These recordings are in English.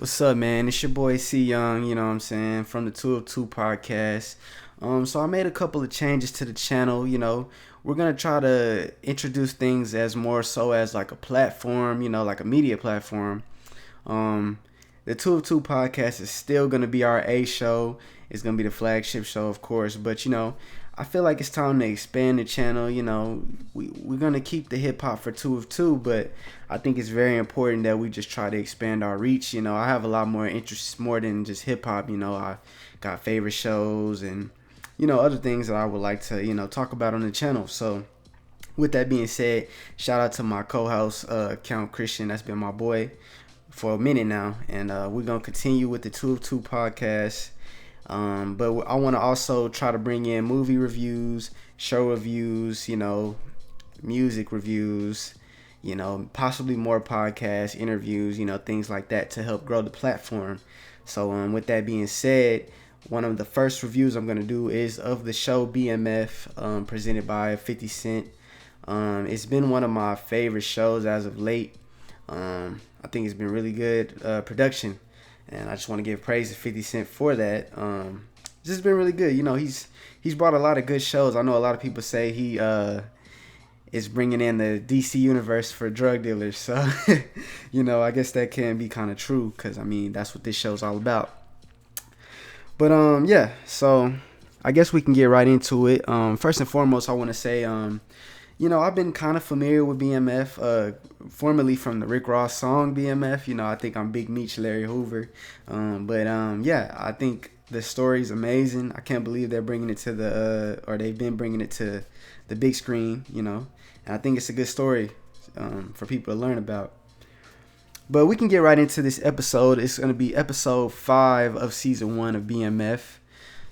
What's up, man? It's your boy C Young, you know what I'm saying, from the 202 podcast. So I made a couple of changes to the channel, We're gonna try to introduce things as more so as like a platform, like a media platform. Um, the 202 podcast is still gonna be our A show. It's gonna be the flagship show, of course, but I feel like it's time to expand the channel. We're gonna keep the hip hop for 2 of 2, but I think it's very important that we just try to expand our reach. I have a lot more interests more than just hip hop. I got favorite shows and other things that I would like to talk about on the channel. So with that being said, shout out to my co-host Count Christian. That's been my boy for a minute now, and we're gonna continue with the 2 of 2 podcast. But I want to also try to bring in movie reviews, show reviews, music reviews, possibly more podcast interviews, things like that to help grow the platform. So with that being said, one of the first reviews I'm going to do is of the show BMF, presented by 50 Cent. It's been one of my favorite shows as of late. I think it's been really good production, and I just want to give praise to 50 Cent for that. It's just been really good. He's brought a lot of good shows. I know a lot of people say he is bringing in the DC universe for drug dealers. So, I guess that can be kind of true because, that's what this show's all about. But, yeah, so I guess we can get right into it. First and foremost, I want to say, I've been kind of familiar with BMF, formerly from the Rick Ross song BMF. I think I'm Big Meech, Larry Hoover. Yeah, I think the story's amazing. I can't believe they're bringing it to or they've been bringing it to the big screen, and I think it's a good story for people to learn about. But we can get right into this episode. It's going to be episode 5 of season 1 of BMF.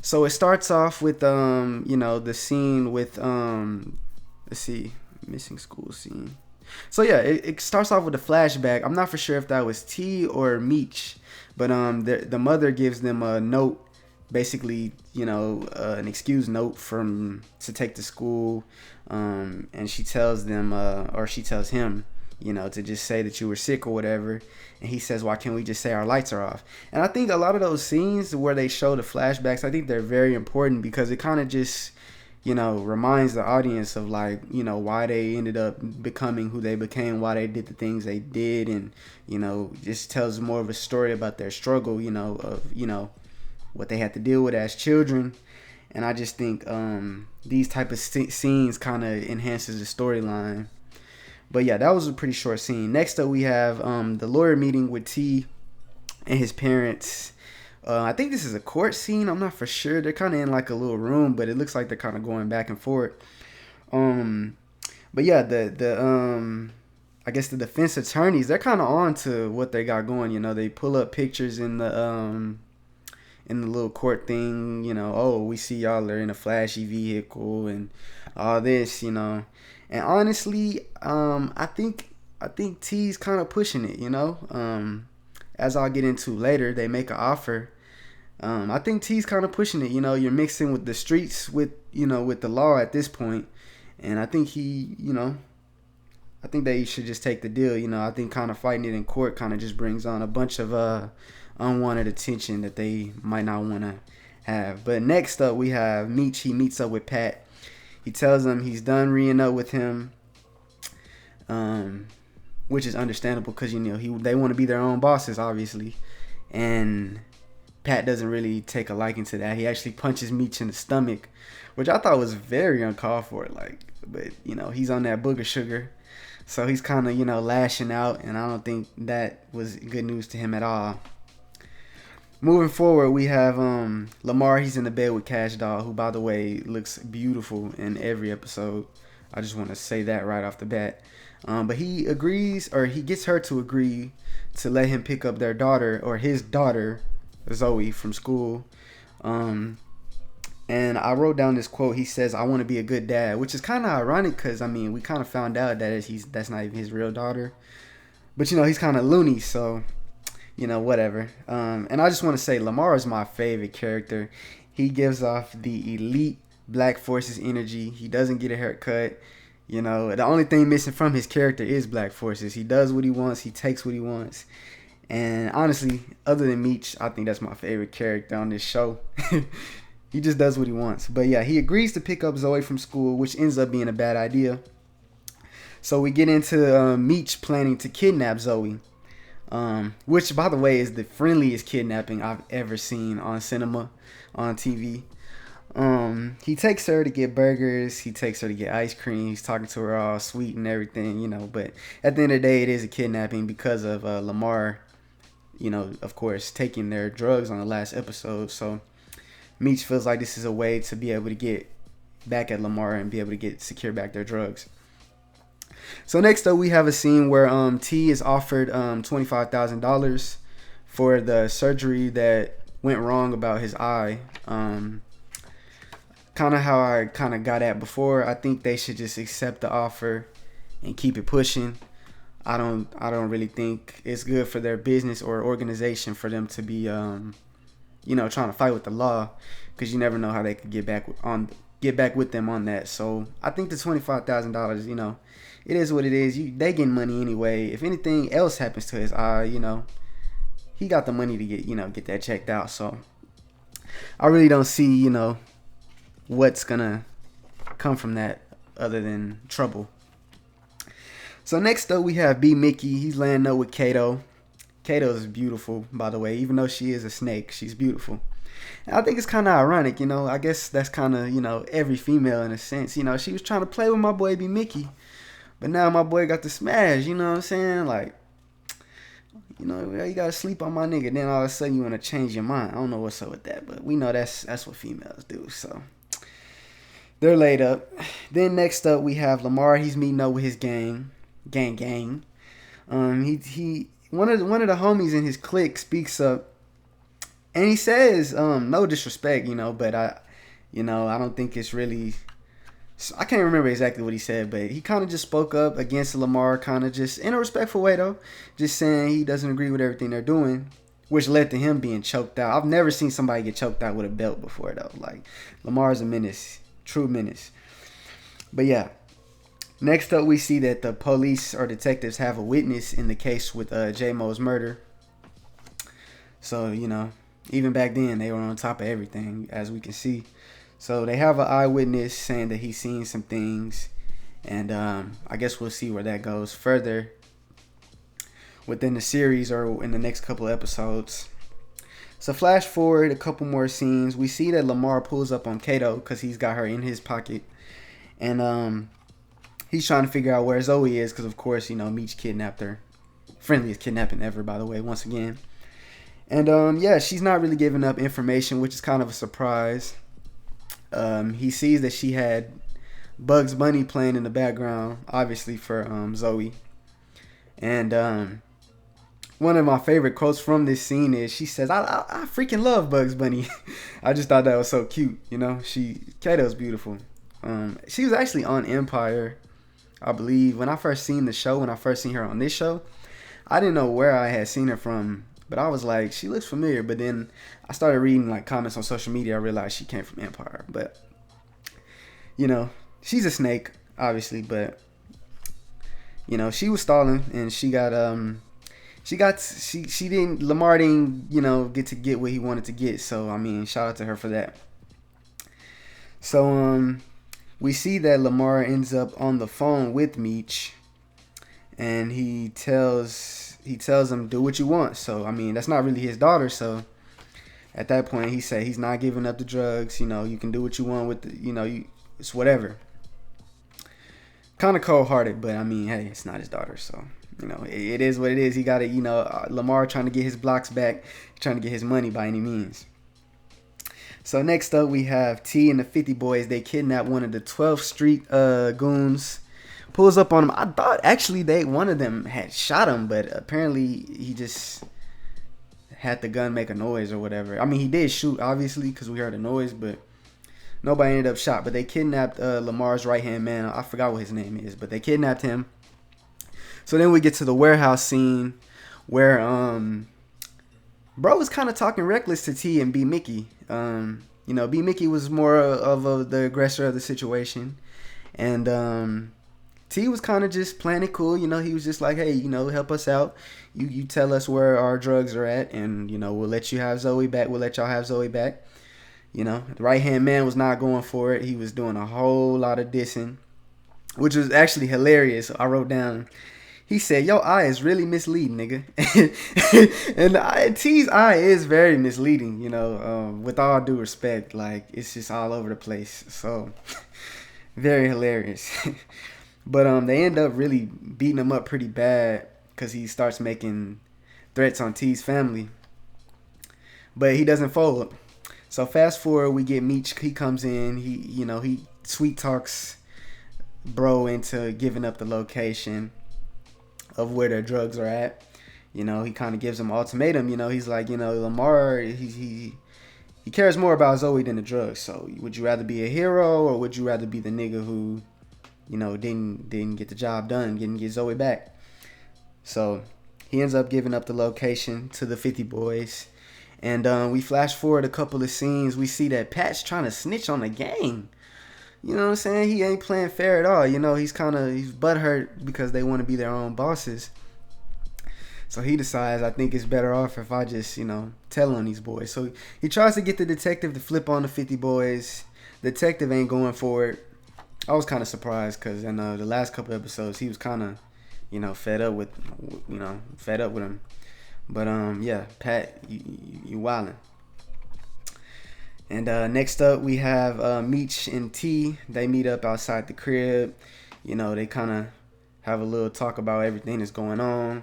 So it starts off with, the scene with, let's see, missing school scene. So yeah, it starts off with a flashback. I'm not for sure if that was T or Meech, but the mother gives them a note, basically, an excuse note to take to school, and she tells them, or she tells him, to just say that you were sick or whatever. And he says, why can't we just say our lights are off? And I think a lot of those scenes where they show the flashbacks, I think they're very important because it kind of just, reminds the audience of why they ended up becoming who they became, why they did the things they did. And, just tells more of a story about their struggle, of, what they had to deal with as children. And I just think these type of scenes kind of enhances the storyline. But yeah, that was a pretty short scene. Next up, we have the lawyer meeting with T and his parents. I think this is a court scene. I'm not for sure. They're kind of in like a little room, but it looks like they're kind of going back and forth. But yeah, I guess the defense attorneys, they're kind of on to what they got going. They pull up pictures in the little court thing. Oh, we see y'all are in a flashy vehicle and all this. And honestly, I think T's kind of pushing it, as I'll get into later, they make an offer. I think T's kind of pushing it, you're mixing with the streets with the law at this point. And I think I think they should just take the deal. I think kind of fighting it in court kind of just brings on a bunch of unwanted attention that they might not want to have. But next up, we have Meech. He meets up with Pat. He tells him he's done reing up with him, which is understandable because they want to be their own bosses, obviously. And Pat doesn't really take a liking to that. He actually punches Meech in the stomach, which I thought was very uncalled for. But he's on that booger sugar, so he's kind of lashing out, and I don't think that was good news to him at all. Moving forward, we have Lamar. He's in the bed with Cash Doll, who, by the way, looks beautiful in every episode. I just want to say that right off the bat. But he agrees, or he gets her to agree to let him pick up their daughter, or his daughter, Zoe, from school. And I wrote down this quote. He says, "I want to be a good dad," which is kind of ironic because, we kind of found out that that's not even his real daughter. But, he's kind of loony, so... whatever. And I just want to say Lamar is my favorite character. He gives off the elite Black Forces energy. He doesn't get a haircut. The only thing missing from his character is Black Forces. He does what he wants. He takes what he wants. And honestly, other than Meech, I think that's my favorite character on this show. He just does what he wants. But yeah, he agrees to pick up Zoe from school, which ends up being a bad idea. So we get into Meech planning to kidnap Zoe, which, by the way, is the friendliest kidnapping I've ever seen on cinema, on TV. He takes her to get burgers. He takes her to get ice cream. He's talking to her all sweet and everything, But at the end of the day, it is a kidnapping because of Lamar, of course, taking their drugs on the last episode. So Meech feels like this is a way to be able to get back at Lamar and be able to secure back their drugs. So next up, we have a scene where T is offered $25,000 for the surgery that went wrong about his eye. Kind of how I kind of got at before. I think they should just accept the offer and keep it pushing. I don't really think it's good for their business or organization for them to be trying to fight with the law, because you never know how they could get back with them on that. So I think the $25,000, it is what it is. They getting money anyway. If anything else happens to his eye, he got the money to get that checked out. So I really don't see, what's gonna come from that other than trouble. So next up, we have B. Mickey. He's laying up with Kato. Kato is beautiful, by the way. Even though she is a snake, she's beautiful. And I think it's kind of ironic, I guess that's kind of, every female in a sense. She was trying to play with my boy B. Mickey. But now my boy got the smash, you know what I'm saying? Like, you gotta sleep on my nigga. Then all of a sudden you want to change your mind. I don't know what's up with that, but we know that's what females do. So they're laid up. Then next up we have Lamar. He's meeting up with his gang. He one of the homies in his clique speaks up, and he says, no disrespect, but I don't think it's really. I can't remember exactly what he said, but he kind of just spoke up against Lamar, kind of just in a respectful way, though. Just saying he doesn't agree with everything they're doing, which led to him being choked out. I've never seen somebody get choked out with a belt before, though. Like, Lamar's a menace. True menace. But yeah. Next up, we see that the police or detectives have a witness in the case with J-Mo's murder. So, even back then, they were on top of everything, as we can see. So they have an eyewitness saying that he's seen some things, and I guess we'll see where that goes further within the series or in the next couple of episodes. So flash forward a couple more scenes. We see that Lamar pulls up on Kato because he's got her in his pocket, and he's trying to figure out where Zoe is because, of course, Meech kidnapped her. Friendliest kidnapping ever, by the way, once again. And she's not really giving up information, which is kind of a surprise. He sees that she had Bugs Bunny playing in the background, obviously for Zoe. And one of my favorite quotes from this scene is she says, I freaking love Bugs Bunny. I just thought that was so cute, Kato's beautiful. She was actually on Empire, I believe. When I first seen her on this show, I didn't know where I had seen her from. But I was like, she looks familiar. But then I started reading comments on social media. I realized she came from Empire. But she's a snake, obviously. But she was stalling, and Lamar didn't get what he wanted to get. So I mean, shout out to her for that. So we see that Lamar ends up on the phone with Meech, and he tells him, do what you want. So, I mean, that's not really his daughter. So, at that point, he said he's not giving up the drugs. You can do what you want with it's whatever. Kind of cold-hearted, but, I mean, hey, it's not his daughter. So, it is what it is. He got to, Lamar trying to get his blocks back, trying to get his money by any means. So, next up, we have T and the 50 Boys. They kidnap one of the 12th Street goons. Pulls up on him. I thought actually one of them had shot him, but apparently he just had the gun make a noise or whatever. I mean, he did shoot, obviously, because we heard a noise, but nobody ended up shot. But they kidnapped Lamar's right-hand man. I forgot what his name is, but they kidnapped him. So then we get to the warehouse scene where bro was kind of talking reckless to T and B. Mickey. B. Mickey was more of the aggressor of the situation. And T was kind of just playing it cool. He was just like, hey, help us out. You tell us where our drugs are at, and we'll let you have Zoe back. We'll let y'all have Zoe back. The right hand man was not going for it. He was doing a whole lot of dissing, which was actually hilarious. I wrote down. He said, "Your eye is really misleading, nigga." And T's eye is very misleading. With all due respect, like it's just all over the place. So very hilarious. But they end up really beating him up pretty bad because he starts making threats on T's family. But he doesn't fold. So fast forward, we get Meech. He comes in. He sweet talks bro into giving up the location of where their drugs are at. He kind of gives him an ultimatum. He's like, Lamar, he cares more about Zoe than the drugs. So would you rather be a hero or would you rather be the nigga who, didn't get the job done, didn't get Zoe back? So he ends up giving up the location to the 50 boys. And we flash forward a couple of scenes. We see that Pat's trying to snitch on the gang. You know what I'm saying? He ain't playing fair at all. He's butthurt because they want to be their own bosses. So he decides, I think it's better off if I just, tell on these boys. So he tries to get the detective to flip on the 50 boys. The detective ain't going for it. I was kind of surprised because in the last couple episodes, he was kind of, fed up with him. But, yeah, Pat, you wildin'. And next up, we have Meech and T. They meet up outside the crib. They kind of have a little talk about everything that's going on.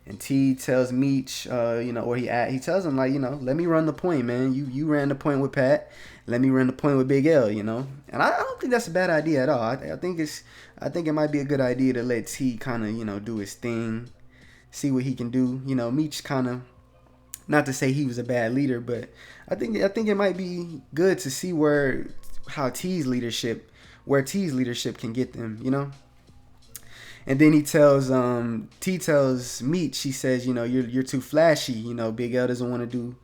And T tells Meech, where he at. He tells him, like, let me run the point, man. You ran the point with Pat. Let me run the point with Big L, And I don't think that's a bad idea at all. I think it might be a good idea to let T kind of, do his thing. See what he can do. Meech kind of, not to say he was a bad leader, but I think it might be good to see where T's leadership can get them, And then T tells Meech, she says, you're too flashy, Big L doesn't want to do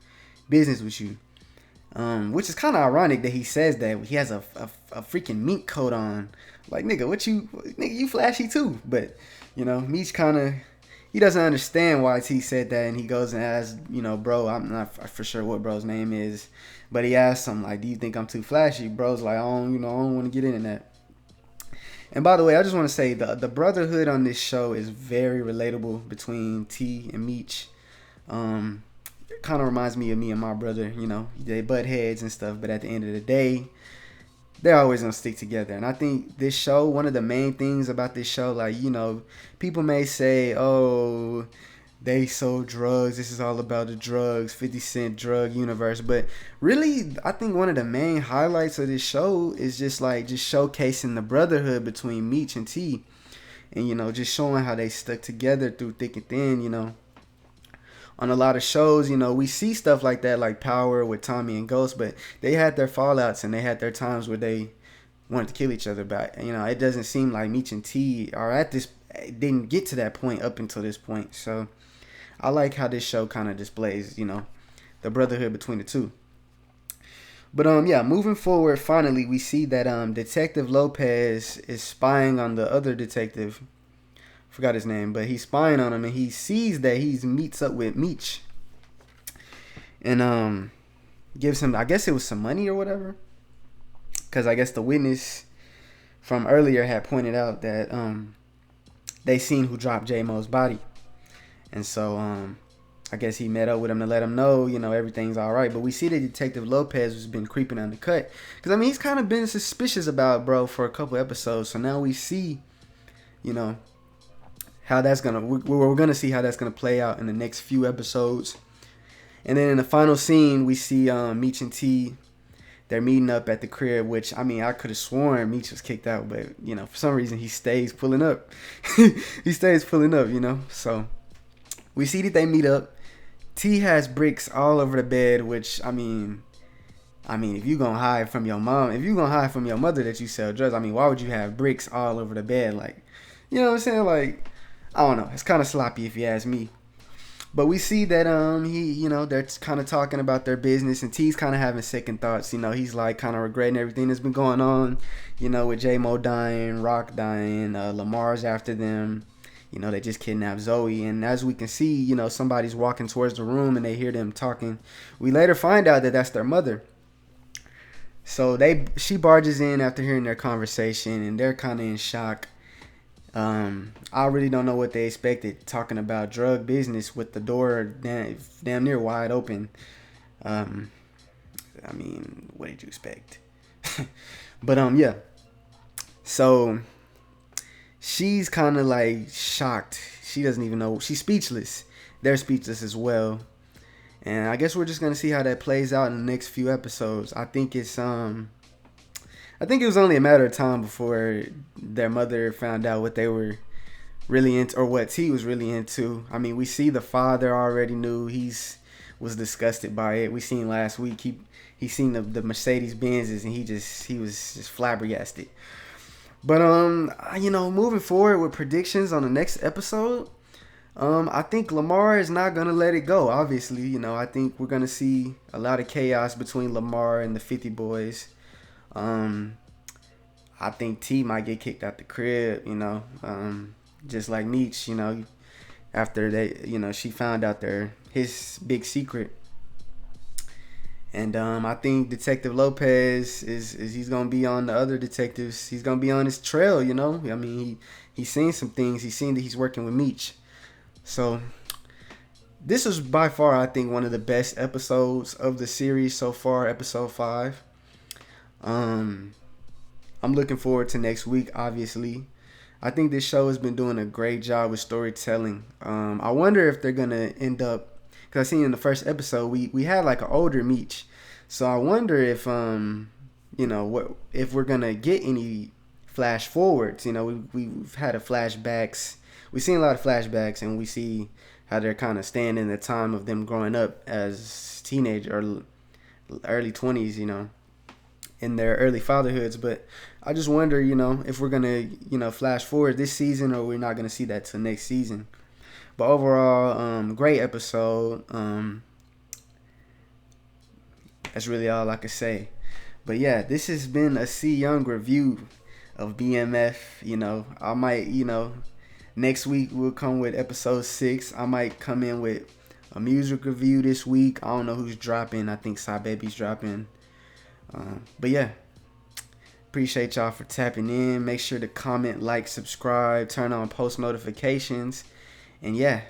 business with you. Which is kind of ironic that he says that. He has a freaking mink coat on. Like, nigga, you flashy too. But, Meech kind of, he doesn't understand why T said that, and he goes and asks, bro, I'm not for sure what bro's name is, but he asks him, like, do you think I'm too flashy? Bro's like, I don't want to get into that. And by the way, I just want to say the brotherhood on this show is very relatable between T and Meech. It kind of reminds me of me and my brother, they butt heads and stuff, but at the end of the day, they're always going to stick together. And I think this show, one of the main things about this show, like, people may say, oh, they sold drugs. This is all about the drugs, 50 Cent drug universe. But really, I think one of the main highlights of this show is just showcasing the brotherhood between Meech and T. And, just showing how they stuck together through thick and thin, On a lot of shows, we see stuff like that, like Power with Tommy and Ghost, but they had their fallouts and they had their times where they wanted to kill each other. But, it doesn't seem like Meech and T didn't get to that point up until this point. So I like how this show kind of displays, the brotherhood between the two. But, moving forward, finally, we see that Detective Lopez is spying on the other detective. Forgot his name, but he's spying on him, and he sees that he meets up with Meech, and gives him, I guess it was some money or whatever, because I guess the witness from earlier had pointed out that they seen who dropped J-Mo's body, and so I guess he met up with him to let him know, everything's all right. But we see that Detective Lopez has been creeping on the cut, because he's kind of been suspicious about bro for a couple episodes, so now we see, how that's we're gonna see how that's gonna play out in the next few episodes. And then in the final scene, we see Meech and T. They're meeting up at the crib, which I could have sworn Meech was kicked out, but for some reason he stays pulling up. So we see that they meet up. T has bricks all over the bed, which if you're gonna hide from your mom, if you're gonna hide from your mother that you sell drugs, why would you have bricks all over the bed? Like, you know what I'm saying? Like, I don't know. It's kind of sloppy if you ask me. But we see that they're kind of talking about their business, and T's kind of having second thoughts. He's like kind of regretting everything that's been going on. With J Mo dying, Rock dying, Lamar's after them. They just kidnapped Zoe, and as we can see, somebody's walking towards the room, and they hear them talking. We later find out that that's their mother. So she barges in after hearing their conversation, and they're kind of in shock. I really don't know what they expected, talking about drug business with the door damn near wide open. What did you expect? But yeah. So she's kind of like shocked. She doesn't even know. She's speechless. They're speechless as well. And I guess we're just gonna see how that plays out in the next few episodes. I think it was only a matter of time before their mother found out what they were really into, or what T was really into. I mean, we see the father already knew. Was disgusted by it. We seen last week he seen the Mercedes Benzes, and he was just flabbergasted. But moving forward with predictions on the next episode, I think Lamar is not gonna let it go. Obviously, I think we're gonna see a lot of chaos between Lamar and the 50 boys. I think T might get kicked out the crib, just like Meech, after they, she found out his big secret. And I think Detective Lopez he's gonna be on the other detectives. He's gonna be on his trail, I mean, he's seen some things. He's seen that he's working with Meech. So this was by far, I think, one of the best episodes of the series so far, episode 5. I'm looking forward to next week, obviously. I think this show has been doing a great job with storytelling. I wonder if they're going to end up, because I seen in the first episode, we had like an older Meech. So I wonder if, if we're going to get any flash forwards. We've had flashbacks. We've seen a lot of flashbacks, and we see how they're kind of staying in the time of them growing up as teenage or early 20s, in their early fatherhoods. But I just wonder, if we're going to, flash forward this season, or we're not going to see that till next season. But overall, great episode. That's really all I can say. But yeah, this has been a C Young review of BMF. I might, next week we'll come with episode 6. I might come in with a music review this week. I don't know who's dropping. I think Psy Baby's dropping. But yeah, appreciate y'all for tapping in. Make sure to comment, like, subscribe, turn on post notifications. And yeah,